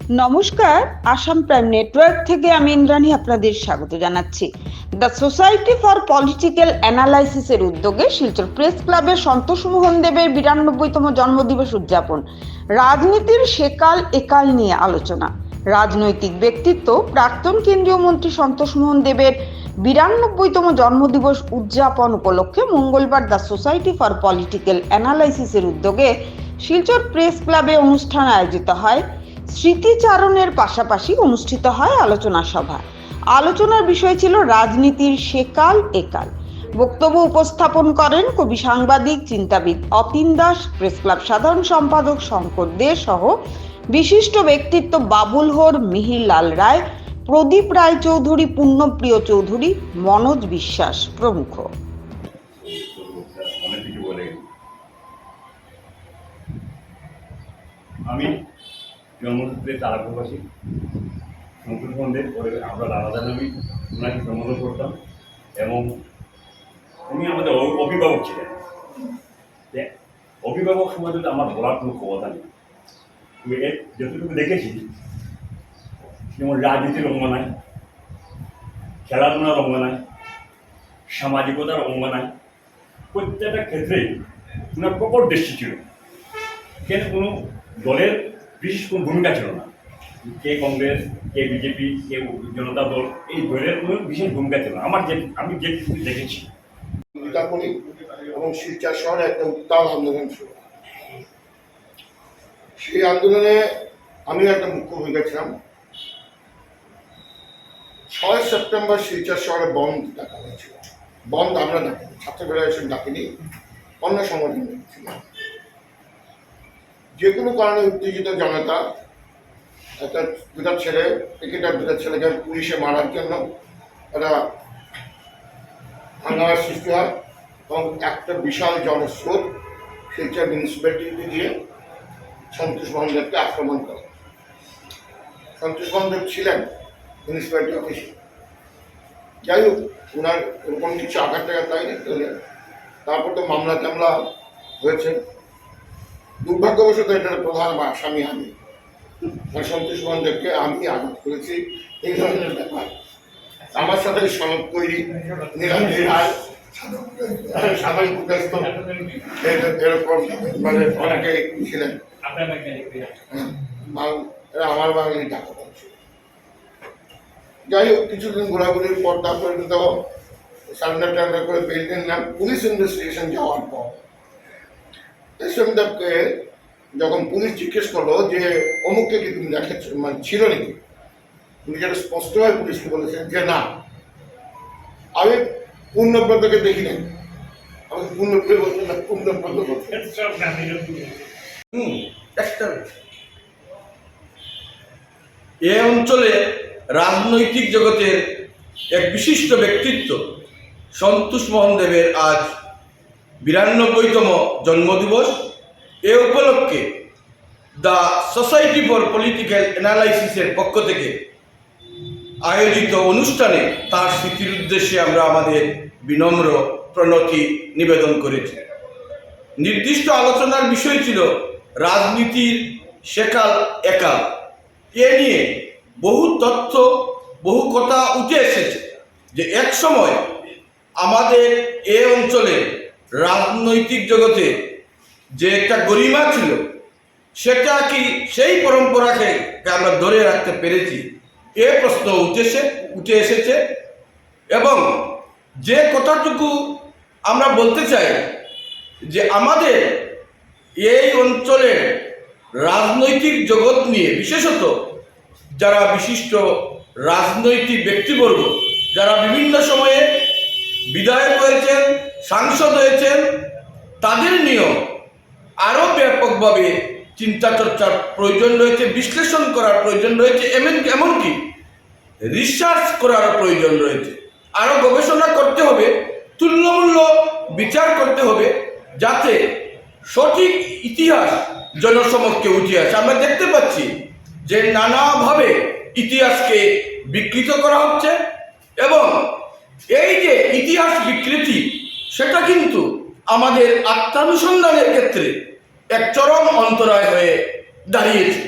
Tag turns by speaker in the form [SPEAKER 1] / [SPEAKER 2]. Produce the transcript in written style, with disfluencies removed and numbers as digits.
[SPEAKER 1] নমস্কার, Assam prime network থেকে আমি ইন্দ্রাণী আপনাদের স্বাগত জানাচ্ছি। দ্য সোসাইটি ফর পলিটিক্যাল অ্যানালাইসিসের উদ্যোগে শিলচর প্রেস ক্লাবের সন্তোষ মোহন দেবের 92তম জন্মদিবস উদযাপন। রাজনীতির সেকাল একাল নিয়ে আলোচনা। রাজনৈতিক ব্যক্তিত্ব প্রাক্তন কেন্দ্রীয় মন্ত্রী সন্তোষ মোহন দেবের 92তম জন্মদিবস উদযাপন উপলক্ষে মঙ্গলবার দ্য সোসাইটি ফর পলিটিক্যাল অ্যানালাইসিসের উদ্যোগে শিলচর প্রেস ক্লাবে অনুষ্ঠান আয়োজিত হয়। স্মৃতিচারণের পাশাপাশি অনুষ্ঠিত হয় আলোচনা সভা। আলোচনার বিষয় ছিল রাজনীতির সেকাল একাল। বক্তব্য উপস্থাপন করেন কবি, সাংবাদিক, চিন্তাবিদ অতীন দাস, প্রেস ক্লাব সাধারণ সম্পাদক শঙ্কর দে সহ বিশিষ্ট ব্যক্তিত্ব বাবুল হোর, মিহির লাল রায়, প্রদীপ রায় চৌধুরী, পুণ্যপ্রিয় চৌধুরী, মনোজ বিশ্বাস প্রমুখ।
[SPEAKER 2] আমি জন্মসূত্রে তারাপুরবাসী সন্তোষ মোহনদেব। আমরা দাদা নামে ওনাকে সম্বোধন করতাম এবং উনি আমাদের অভিভাবক ছিলেন। অভিভাবক সময় যদি আমার বলার কোনো ক্ষমতা নেই, যতটুকু দেখেছি, যেমন রাজনীতির অঙ্গনায়, খেলাধুলার অঙ্গনায়, সামাজিকতার অঙ্গনায়, প্রত্যেকটা ক্ষেত্রেই ওনার প্রকট দৃষ্টি ছিল। কেন কোনো দলের বিশেষ কোনো ভূমিকা ছিল না, কে কংগ্রেস, কে বিজেপি, কে জনতা দল, এই দলের কোনো বিশেষ ভূমিকা ছিল না। আমি যে দেখেছি
[SPEAKER 3] এবং শিলচর শহরে একটা উত্তাল আন্দোলন ছিল। সেই আন্দোলনে আমি একটা মুখ্য ভূমিকা ছিলাম। 6 সেপ্টেম্বর শিলচর শহরে বন্ধ ডাকা হয়েছিল। বন্ধ আমরা ডাকিনি, ছাত্র ফেডারেশন ডাকিনি, অন্য সংগঠন ছিল। যে কোনো কারণে উত্তেজিত জনতা দুটা ছেলেকে পুলিশে মারার জন্য একটা হাঙ্গামার সৃষ্টি হয় এবং একটা বিশাল জনস্রোত শিলচর মিউনিসিপ্যালিটিতে গিয়ে সন্তোষ মোহন দেবকে আক্রমণ করে। সন্তোষ মোহন দেব ছিলেন মিউনিসিপ্যালিটি অফিসে। যাই হোক, ওনার এরকম কিছু আঘাত টাঘাত লাগেনি। তারপর তো মামলা টামলা হয়েছে। দুর্ভাগ্যবশত এটার প্রধান আসামি আমি, সন্তোষ মোহন দেবকে আমি আঘাত করেছি, এই ধরনের ব্যাপার। আমার সাথে সনদ তৈরি, নীলাঞ্জন রায়, সাধারণ প্রকাশিত, এরকম মানে অনেকে ছিলেন। আমার বাঙালি টাকা পাচ্ছিল। যাই হোক, কিছুদিন ঘোরাঘুরির পর তারপরে তো সারেন্ডার টারেন্ডার করে বেল নিলাম। পুলিশ ইনভেস্টিগেশন যাওয়ার পর দেবকে যখন পুলিশ জিজ্ঞেস করলো যে অমুককে কি তুমি দেখেছ, মানে ছিল নাকি, উনি যেটা স্পষ্টভাবে পুলিশকে বলেছেন যে না, আমি পূর্ণব্রতকে দেখি নাই। আমাকে পূর্ণব্রত বলছেন না, পূর্ণব্রত বলছেন।
[SPEAKER 4] এ অঞ্চলে রাজনৈতিক জগতের এক বিশিষ্ট ব্যক্তিত্ব সন্তোষ মোহন দেবের আজ 92তম জন্মদিবস। এ উপলক্ষে দ্য সোসাইটি ফর পলিটিক্যাল অ্যানালাইসিসের পক্ষ থেকে আয়োজিত অনুষ্ঠানে তার স্মৃতির উদ্দেশ্যে আমরা আমাদের বিনম্র প্রণতি নিবেদন করেছি। নির্দিষ্ট আলোচনার বিষয় ছিল রাজনীতির সেকাল একাল। এ নিয়ে বহু তথ্য, বহু কথা উঠে এসেছে যে এক সময় আমাদের এ অঞ্চলে রাজনৈতিক জগতে যে একটা গরিমা ছিল, সেটা কি সেই পরম্পরাকে আমরা ধরে রাখতে পেরেছি, এ প্রশ্ন উঠে এসেছে। এবং যে কথাটুকু আমরা বলতে চাই যে আমাদের এই অঞ্চলের রাজনৈতিক জগৎ নিয়ে, বিশেষত যারা বিশিষ্ট রাজনৈতিক ব্যক্তিবর্গ, যারা বিভিন্ন সময়ে বিধায়ক হয়েছেন, সাংসদ হয়েছেন, তাদের নিয়েও আরও ব্যাপকভাবে চিন্তা চর্চার প্রয়োজন রয়েছে, বিশ্লেষণ করার প্রয়োজন রয়েছে, এমনকি রিসার্চ করার প্রয়োজন রয়েছে। আরও গবেষণা করতে হবে, তুল্যমূল্য বিচার করতে হবে, যাতে সঠিক ইতিহাস জনসমক্ষে উঠে আসে। আমরা দেখতে পাচ্ছি যে নানাভাবে ইতিহাসকে বিকৃত করা হচ্ছে এবং এই যে ইতিহাস বিকৃতি, সেটা কিন্তু আমাদের আত্মানুসন্ধানের ক্ষেত্রে এক চরম অন্তরায় হয়ে দাঁড়িয়েছে।